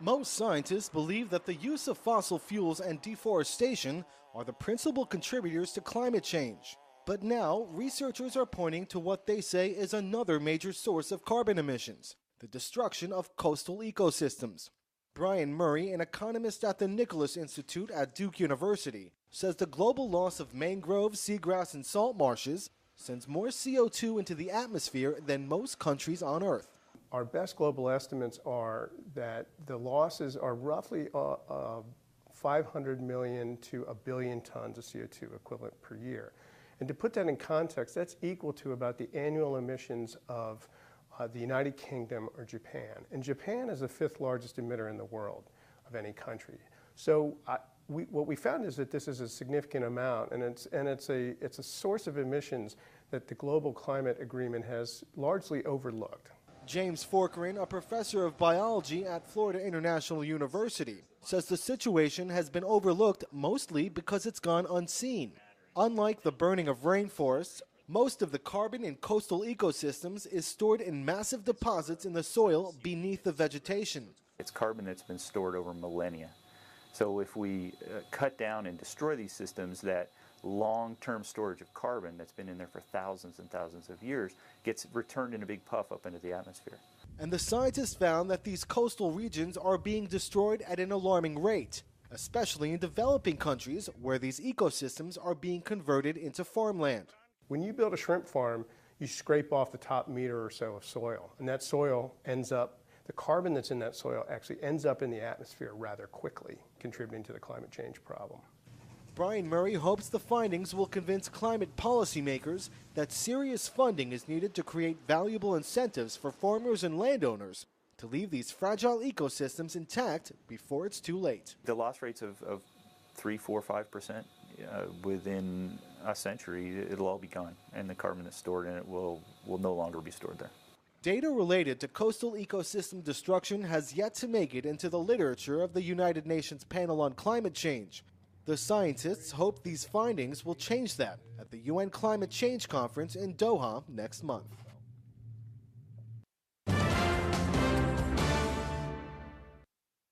Most scientists believe that the use of fossil fuels and deforestation are the principal contributors to climate change. But now, researchers are pointing to what they say is another major source of carbon emissions: the destruction of coastal ecosystems. Brian Murray, an economist at the Nicholas Institute at Duke University, says the global loss of mangroves, seagrass, and salt marshes sends more CO2 into the atmosphere than most countries on Earth. Our best global estimates are that the losses are roughly 500 million to a billion tons of CO2 equivalent per year. And to put that in context, that's equal to about the annual emissions of the United Kingdom or Japan. And Japan is the fifth largest emitter in the world of any country. So what we found is that this is a significant amount, and it's a source of emissions that the Global Climate Agreement has largely overlooked. James Forkerin, a professor of biology at Florida International University, says the situation has been overlooked mostly because it's gone unseen. Unlike the burning of rainforests, most of the carbon in coastal ecosystems is stored in massive deposits in the soil beneath the vegetation. It's carbon that's been stored over millennia. So if we cut down and destroy these systems, that long-term storage of carbon that's been in there for thousands and thousands of years gets returned in a big puff up into the atmosphere. And the scientists found that these coastal regions are being destroyed at an alarming rate, especially in developing countries where these ecosystems are being converted into farmland. When you build a shrimp farm, you scrape off the top meter or so of soil, and that soil ends up, the carbon that's in that soil actually ends up in the atmosphere rather quickly, contributing to the climate change problem. Brian Murray hopes the findings will convince climate policymakers that serious funding is needed to create valuable incentives for farmers and landowners to leave these fragile ecosystems intact before it's too late. The loss rates of 3, 4, 5% within a century, it'll all be gone, and the carbon that's stored in it will no longer be stored there. Data related to coastal ecosystem destruction has yet to make it into the literature of the United Nations Panel on Climate Change. The scientists hope these findings will change that at the UN Climate Change Conference in Doha next month.